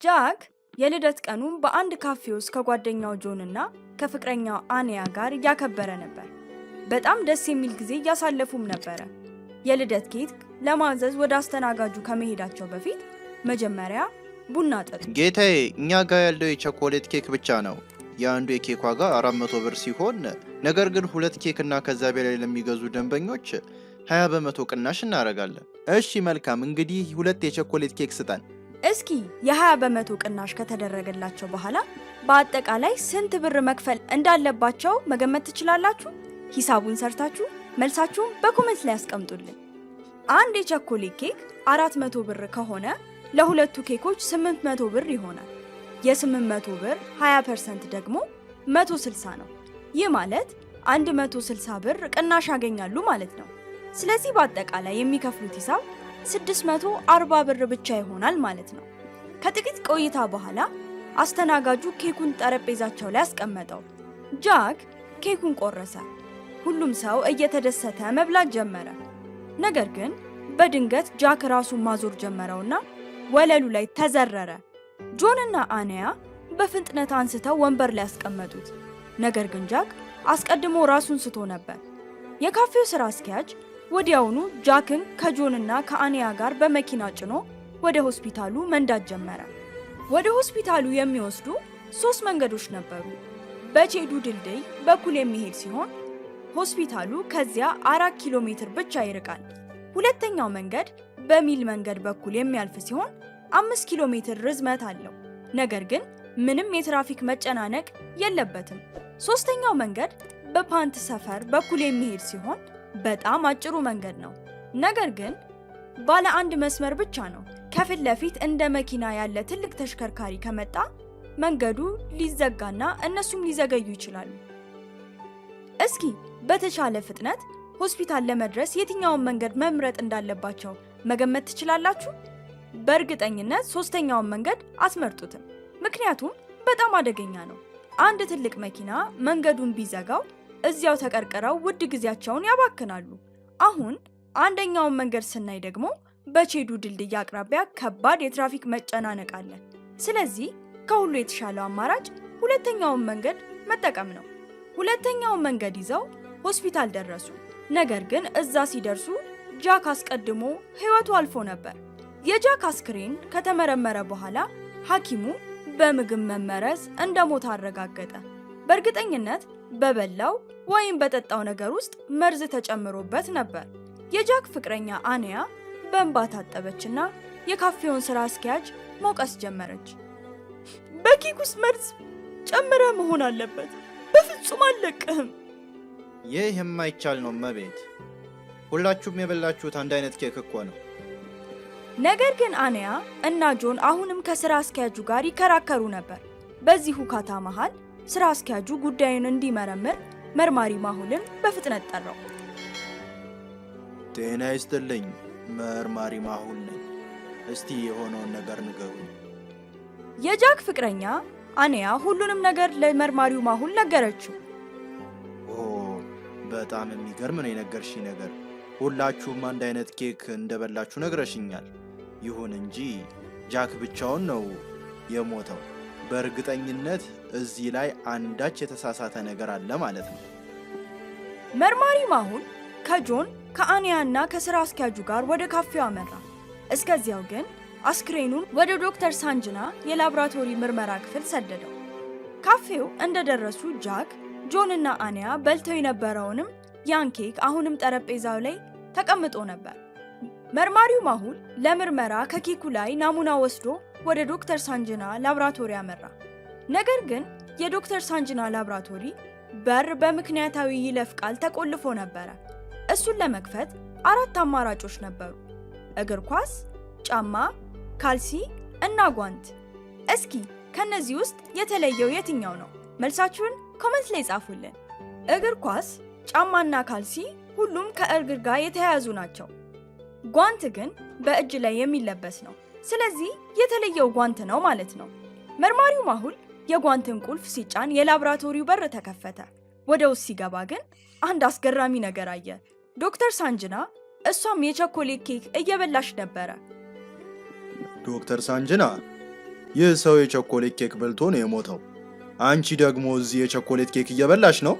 ጃክ የልደት ቀኑን በአንድ ካፌ ውስጥ ከጓደኛው ጆን እና ከፍቅረኛው አኒያ ጋር እያከበረ ነበር። በጣም ደስ የሚል ጊዜ እያሳለፉም ነበረ። የልደት ኬክ ለማዘዝ ወደ አስተናጋጁ ከመሄዳቸው በፊት መጀመሪያ ቡና ጠጡ። ጌታዬ፣ እኛ ጋር ያለው የቸኮሌት ኬክ ብቻ ነው። የአንዱ የኬክ ዋጋ 400 ብር ሲሆን ነገር ግን 2 ኬክ እና ከዛ በላይ ለሚገዙ ደንበኞች 20 በመቶ ቅናሽ እናደርጋለን። እሺ መልካም፣ እንግዲህ 2 የቸኮሌት ኬክ ስጠን። እስኪ የ20 በመቶ ቅናሽ ከተደረገላቸው በኋላ በአጠቃላይ ስንት ብር መክፈል እንዳለባቸው መገመት ትችላላችሁ? ሂሳቡን ሰርታችሁ መልሳችሁን በኮሜንት ላይ ያስቀምጡልን። አንድ የቸኮሌት ኬክ 400 ብር ከሆነ ለሁለቱ ኬኮች 800 ብር ይሆናል። የ800 ብር 20% ደግሞ 160 ነው። ይህ ማለት 160 ብር ቅናሽ ያገኛሉ ማለት ነው። ስለዚህ በአጠቃላይ የሚከፍሉት ሂሳብ 640 ብር ብቻ ይሆናል ማለት ነው። ከጥቂት ቆይታ በኋላ አስተናጋጁ ኬኩን ጠረጴዛቸው ላይ አስቀመጠው። ጃክ ኬኩን ቆረሰ። ሁሉም ሰው እየተደሰተ መብላት ጀመረ። ነገር ግን በድንገት ጃክ ራሱን ማዞር ጀመረውና ወለሉ ላይ ተዘረረ። ጆን እና አኒያ በፍጥነት አንስተው ወንበር ላይ ያስቀመጡት። ነገር ግን ጃክ አስቀድሞ ራሱን ስቶ ነበር። የካፌው ስራ አስኪያጅ ወዲያውኑ ጃክን ከጆንና ከአኒያ ጋር በመኪና ጭኖ ወደ ሆስፒታሉ መንዳት ጀመረ። ወደ ሆስፒታሉ የሚወስዱ 3 መንገዶች ነበሩ። በቼዱ ድልድይ በኩል የሚሄድ ሲሆን ሆስፒታሉ ከዚያ 4 ኪሎ ሜትር ብቻ ይርቃል። ሁለተኛው መንገድ በሚል መንገድ በኩል የሚያልፍ ሲሆን 5 ኪሎ ሜትር ርዝመት አለው። ነገር ግን ምንም የትራፊክ መጨናነቅ የለበትም። ሶስተኛው መንገድ በፓንት ሰፈር በኩል የሚሄድ ሲሆን በጣም አጭሩ መንገድ ነው። ነገር ግን ባለ አንድ መስመር ብቻ ነው። ከፊት ለፊት እንደ መኪና ያለ ትልቅ ተሽከርካሪ ከመጣ መንገዱ ሊዘጋና እነሱም ሊዘገዩ ይችላሉ። እስኪ በተቻለ ፍጥነት ሆስፒታል ለመድረስ የትኛውን መንገድ መምረጥ እንዳለባቸው መገመት ትችላላችሁ? በእርግጠኝነት ሶስተኛውን መንገድ አትመርጡትም፣ ምክንያቱም በጣም አደገኛ ነው። አንድ ትልቅ መኪና መንገዱን ቢዘጋው እዚያው ተቀርቅረው ውድ ጊዜያቸውን ያባክናሉ። አሁን አንደኛውን መንገድ ስናይ ደግሞ በቼዱ ድልድይ አቅራቢያ ከባድ የትራፊክ መጨናነቅ አለ። ስለዚህ ከሁሉ የተሻለው አማራጭ ሁለተኛውን መንገድ መጠቀም ነው። ሁለተኛውን መንገድ ይዘው ሆስፒታል ደረሱ። ነገር ግን እዛ ሲደርሱ ጃክ አስቀድሞ ሕይወቱ አልፎ ነበር። የጃክ አስክሬን ከተመረመረ በኋላ ሐኪሙ በምግብ መመረዝ እንደሞተ አረጋገጠ። በእርግጠኝነት በበላው ወይም በጠጣው ነገር ውስጥ መርዝ ተጨምሮበት ነበር። የጃክ ፍቅረኛ አኒያ በእንባ ታጠበችና የካፌውን ስራ አስኪያጅ መውቀስ ጀመረች። በኬክ ውስጥ መርዝ ጨምረ መሆን አለበት፣ በፍጹም አልለቅህም። ይህ የማይቻል ነው እመቤት፣ ሁላችሁም የበላችሁት አንድ አይነት ኬክ እኮ ነው። ነገር ግን አኒያ እና ጆን አሁንም ከስራ አስኪያጁ ጋር ይከራከሩ ነበር። በዚህ ሁካታ መሃል ስራ አስኪያጁ ጉዳዩን እንዲመረምር መርማሪ ማሁልን በፍጥነት ጠራው። ጤና ይስጥልኝ፣ መርማሪ ማሁል ነኝ። እስቲ የሆነውን ነገር ንገሩኝ። የጃክ ፍቅረኛ አኒያ ሁሉንም ነገር ለመርማሪው ማሁል ነገረችው። በጣም የሚገርም ነው የነገርሽኝ ነገር። ሁላችሁም አንድ አይነት ኬክ እንደበላችሁ ነግረሽኛል። ይሁን እንጂ ጃክ ብቻውን ነው የሞተው። በእርግጠኝነት እዚህ ላይ አንዳች የተሳሳተ ነገር አለ ማለት ነው። መርማሪ ማሁል ከጆን ከአኒያ እና ከስራ አስኪያጁ ጋር ወደ ካፌው አመራ። እስከዚያው ግን አስክሬኑን ወደ ዶክተር ሳንጅና የላብራቶሪ ምርመራ ክፍል ሰደደው። ካፌው እንደደረሱ ጃክ፣ ጆን እና አኒያ በልተው የነበረውንም ያን ኬክ አሁንም ጠረጴዛው ላይ ተቀምጦ ነበር። መርማሪው ማሁል ለምርመራ ከኬኩ ላይ ናሙና ወስዶ ወደ ዶክተር ሳንጅና ላብራቶሪ አመራ። ነገር ግን የዶክተር ሳንጅና ላብራቶሪ በር በምክንያታዊ ይለፍ ቃል ተቆልፎ ነበረ። እሱን ለመክፈት 4 አማራጮች ነበሩ: እግር ኳስ፣ ጫማ፣ ካልሲ እና ጓንት። እስኪ ከነዚህ ውስጥ የተለየው የትኛው ነው? መልሳችሁን ኮሜንት ላይ ጻፉልን። እግር ኳስ፣ ጫማና ካልሲ ሁሉም ከእግር ጋር የተያያዙ ናቸው። ጓንት ግን በእጅ ላይ የሚለበስ ነው። ስለዚህ የተለየው ጓንት ነው ማለት ነው። መርማሪው ማሁል የጓንትን ቁልፍ ሲጫን የላብራቶሪው በር ተከፈተ። ወደ ውስጥ ሲገባ ግን አንድ አስገራሚ ነገር አየ። ዶክተር ሳንጅና እሷም የቸኮሌት ኬክ እየበላሽ ነበረ። ዶክተር ሳንጅና፣ ይህ ሰው የቸኮሌት ኬክ በልቶ ነው የሞተው። አንቺ ደግሞ እዚህ የቸኮሌት ኬክ እየበላሽ ነው።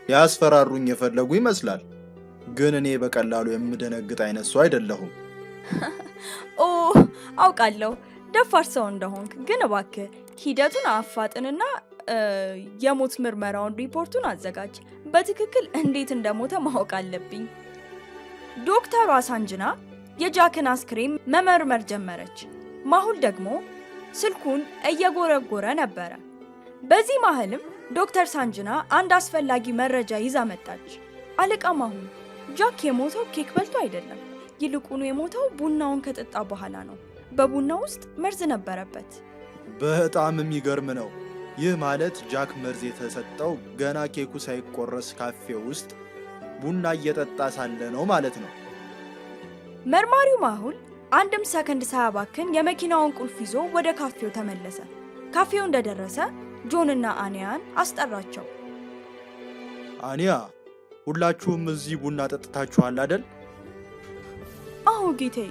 ሊያስፈራሩኝ የፈለጉ ይመስላል። ግን እኔ በቀላሉ የምደነግጥ አይነት ሰው አይደለሁም። ኦ አውቃለሁ ደፋር ሰው እንደሆንክ። ግን እባክህ ሂደቱን አፋጥንና የሞት ምርመራውን ሪፖርቱን አዘጋጅ። በትክክል እንዴት እንደሞተ ማወቅ አለብኝ። ዶክተሯ ሳንጅና የጃክን አስክሬን መመርመር ጀመረች። ማሁል ደግሞ ስልኩን እየጎረጎረ ነበረ። በዚህ መሃልም ዶክተር ሳንጅና አንድ አስፈላጊ መረጃ ይዛ መጣች። አለቃ ማሁል፣ ጃክ የሞተው ኬክ በልቶ አይደለም። ይልቁኑ የሞተው ቡናውን ከጠጣ በኋላ ነው። በቡና ውስጥ መርዝ ነበረበት። በጣም የሚገርም ነው። ይህ ማለት ጃክ መርዝ የተሰጠው ገና ኬኩ ሳይቆረስ ካፌ ውስጥ ቡና እየጠጣ ሳለ ነው ማለት ነው። መርማሪው ማሁል አንድም ሰከንድ ሳያባክን የመኪናውን ቁልፍ ይዞ ወደ ካፌው ተመለሰ። ካፌው እንደደረሰ ጆንና አኒያን አስጠራቸው። አኒያ፣ ሁላችሁም እዚህ ቡና ጠጥታችኋል አይደል? አዎ ጌታዬ።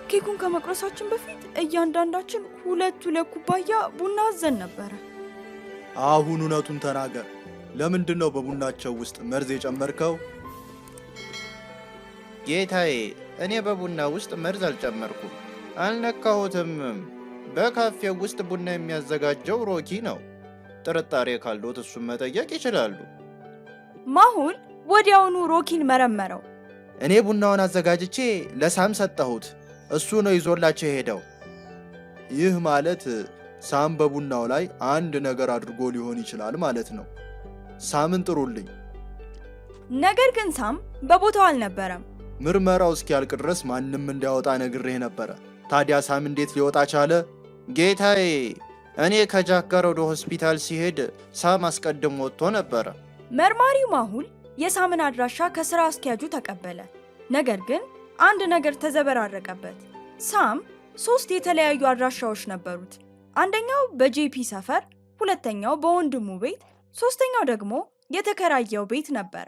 ኬኩን ከመቁረሳችን በፊት እያንዳንዳችን ሁለት ኩባያ ቡና አዘን ነበረ። አሁን እውነቱን ተናገር። ለምንድን ነው በቡናቸው ውስጥ መርዝ የጨመርከው? ጌታዬ፣ እኔ በቡና ውስጥ መርዝ አልጨመርኩም፣ አልነካሁትም። በካፌው ውስጥ ቡና የሚያዘጋጀው ሮኪ ነው። ጥርጣሬ ካለዎት እሱን መጠየቅ ይችላሉ። ማሁል ወዲያውኑ ሮኪን መረመረው። እኔ ቡናውን አዘጋጅቼ ለሳም ሰጠሁት፣ እሱ ነው ይዞላቸው የሄደው። ይህ ማለት ሳም በቡናው ላይ አንድ ነገር አድርጎ ሊሆን ይችላል ማለት ነው። ሳምን ጥሩልኝ። ነገር ግን ሳም በቦታው አልነበረም። ምርመራው እስኪያልቅ ድረስ ማንም እንዳያወጣ ነግሬህ ነበረ። ታዲያ ሳም እንዴት ሊወጣ ቻለ? ጌታዬ፣ እኔ ከጃክ ጋር ወደ ሆስፒታል ሲሄድ ሳም አስቀድሞ ወጥቶ ነበረ። መርማሪው ማሁል የሳምን አድራሻ ከስራ አስኪያጁ ተቀበለ። ነገር ግን አንድ ነገር ተዘበራረቀበት። ሳም 3 የተለያዩ አድራሻዎች ነበሩት። አንደኛው በጄፒ ሰፈር፣ ሁለተኛው በወንድሙ ቤት፣ ሶስተኛው ደግሞ የተከራየው ቤት ነበረ።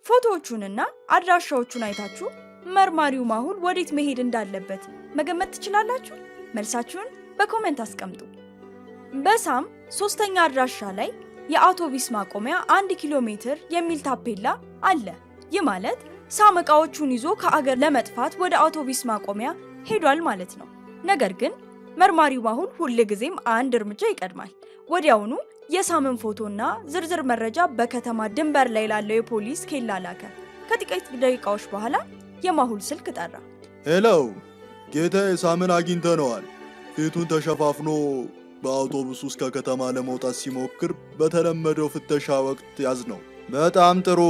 ፎቶዎቹንና አድራሻዎቹን አይታችሁ መርማሪው ማሁል ወዴት መሄድ እንዳለበት መገመት ትችላላችሁ? መልሳችሁን በኮሜንት አስቀምጡ። በሳም 3ኛ አድራሻ ላይ የአውቶቡስ ማቆሚያ 1 ኪሎ ሜትር የሚል ታፔላ አለ። ይህ ማለት ሳም ዕቃዎቹን ይዞ ከአገር ለመጥፋት ወደ አውቶቡስ ማቆሚያ ሄዷል ማለት ነው። ነገር ግን መርማሪው ማሁል ሁልጊዜም አንድ እርምጃ ይቀድማል። ወዲያውኑ የሳምን ፎቶና ዝርዝር መረጃ በከተማ ድንበር ላይ ላለው የፖሊስ ኬላ ላከ። ከጥቂት ደቂቃዎች በኋላ የማሁል ስልክ ጠራ። ሄሎ ጌታዬ፣ ሳምን አግኝተነዋል። ፊቱን ተሸፋፍኖ በአውቶቡስ ውስጥ ከከተማ ለመውጣት ሲሞክር በተለመደው ፍተሻ ወቅት ያዝነው። በጣም ጥሩ፣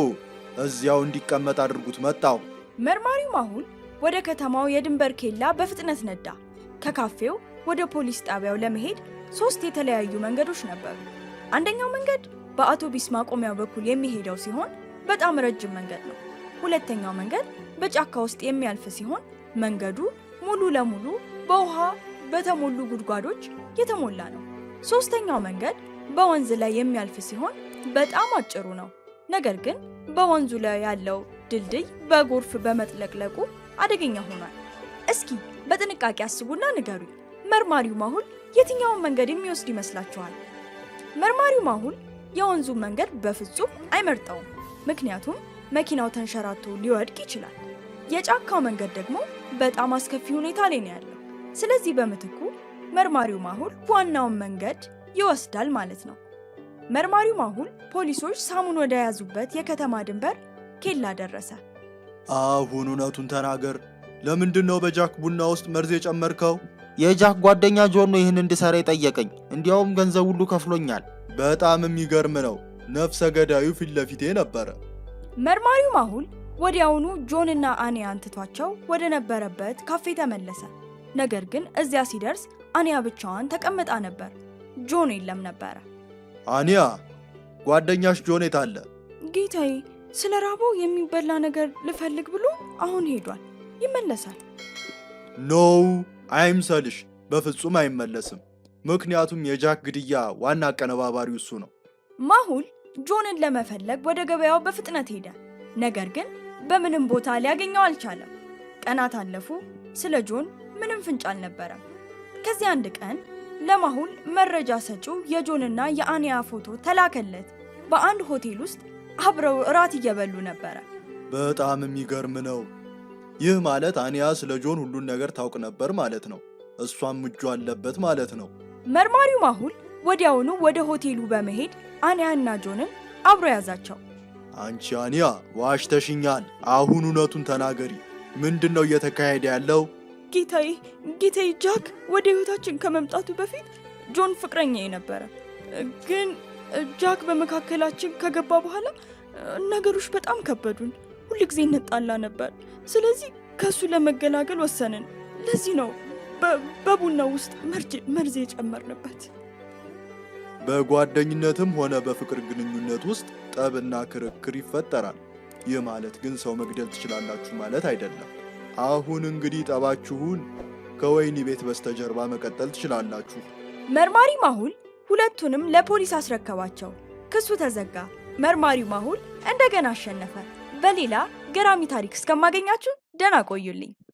እዚያው እንዲቀመጥ አድርጉት። መጣው። መርማሪው ማሁል ወደ ከተማው የድንበር ኬላ በፍጥነት ነዳ። ከካፌው ወደ ፖሊስ ጣቢያው ለመሄድ 3 የተለያዩ መንገዶች ነበሩ። አንደኛው መንገድ በአውቶቡስ ማቆሚያው በኩል የሚሄደው ሲሆን በጣም ረጅም መንገድ ነው። ሁለተኛው መንገድ በጫካ ውስጥ የሚያልፍ ሲሆን መንገዱ ሙሉ ለሙሉ በውሃ በተሞሉ ጉድጓዶች የተሞላ ነው። ሶስተኛው መንገድ በወንዝ ላይ የሚያልፍ ሲሆን በጣም አጭሩ ነው። ነገር ግን በወንዙ ላይ ያለው ድልድይ በጎርፍ በመጥለቅለቁ አደገኛ ሆኗል። እስኪ በጥንቃቄ አስቡና ንገሩኝ፣ መርማሪው ማሁል የትኛውን መንገድ የሚወስድ ይመስላችኋል? መርማሪው ማሁል የወንዙን መንገድ በፍጹም አይመርጠውም፣ ምክንያቱም መኪናው ተንሸራቶ ሊወድቅ ይችላል። የጫካው መንገድ ደግሞ በጣም አስከፊ ሁኔታ ላይ ነው ያለው። ስለዚህ በምትኩ መርማሪው ማሁል ዋናውን መንገድ ይወስዳል ማለት ነው። መርማሪው ማሁል ፖሊሶች ሳሙን ወደ ያዙበት የከተማ ድንበር ኬላ ደረሰ። አሁን እውነቱን ተናገር። ለምንድን ነው በጃክ ቡና ውስጥ መርዝ የጨመርከው? የጃክ ጓደኛ ጆን ነው ይህን እንድሰራ የጠየቀኝ። እንዲያውም ገንዘብ ሁሉ ከፍሎኛል። በጣም የሚገርም ነው። ነፍሰ ገዳዩ ፊት ለፊቴ ነበረ። መርማሪው ማሁል ወዲያውኑ ጆንና አኒያን ትቷቸው ወደ ነበረበት ካፌ ተመለሰ። ነገር ግን እዚያ ሲደርስ አኒያ ብቻዋን ተቀምጣ ነበር። ጆን የለም ነበረ። አኒያ፣ ጓደኛሽ ጆን የት አለ? ጌታዬ፣ ስለ ራበው የሚበላ ነገር ልፈልግ ብሎ አሁን ሄዷል። ይመለሳል። ኖው፣ አይምሰልሽ። በፍጹም አይመለስም። ምክንያቱም የጃክ ግድያ ዋና አቀነባባሪው እሱ ነው። ማሁል ጆንን ለመፈለግ ወደ ገበያው በፍጥነት ሄደ። ነገር ግን በምንም ቦታ ሊያገኘው አልቻለም። ቀናት አለፉ። ስለ ጆን ምንም ፍንጭ አልነበረም። ከዚህ አንድ ቀን ለማሁል መረጃ ሰጪው የጆንና የአንያ ፎቶ ተላከለት። በአንድ ሆቴል ውስጥ አብረው እራት እየበሉ ነበረ። በጣም የሚገርም ነው። ይህ ማለት አንያ ስለ ጆን ሁሉን ነገር ታውቅ ነበር ማለት ነው። እሷም እጁ አለበት ማለት ነው። መርማሪው ማሁል ወዲያውኑ ወደ ሆቴሉ በመሄድ አንያና ጆንን አብሮ ያዛቸው። አንቺ አንያ ዋሽተሽኛል። አሁን እውነቱን ተናገሪ። ምንድን ነው እየተካሄደ ያለው? ጌታዬ ጃክ ወደ ህይወታችን ከመምጣቱ በፊት ጆን ፍቅረኛዬ ነበረ። ግን ጃክ በመካከላችን ከገባ በኋላ ነገሮች በጣም ከበዱን። ሁልጊዜ እንጣላ ነበር። ስለዚህ ከሱ ለመገላገል ወሰንን። ለዚህ ነው በቡናው ውስጥ መርዝ የጨመርንበት። በጓደኝነትም ሆነ በፍቅር ግንኙነት ውስጥ ጠብና ክርክር ይፈጠራል። ይህ ማለት ግን ሰው መግደል ትችላላችሁ ማለት አይደለም። አሁን እንግዲህ ጠባችሁን ከወህኒ ቤት በስተጀርባ መቀጠል ትችላላችሁ። መርማሪ ማሁል ሁለቱንም ለፖሊስ አስረከባቸው። ክሱ ተዘጋ። መርማሪው ማሁል እንደገና አሸነፈ። በሌላ ገራሚ ታሪክ እስከማገኛችሁ ደህና ቆዩልኝ።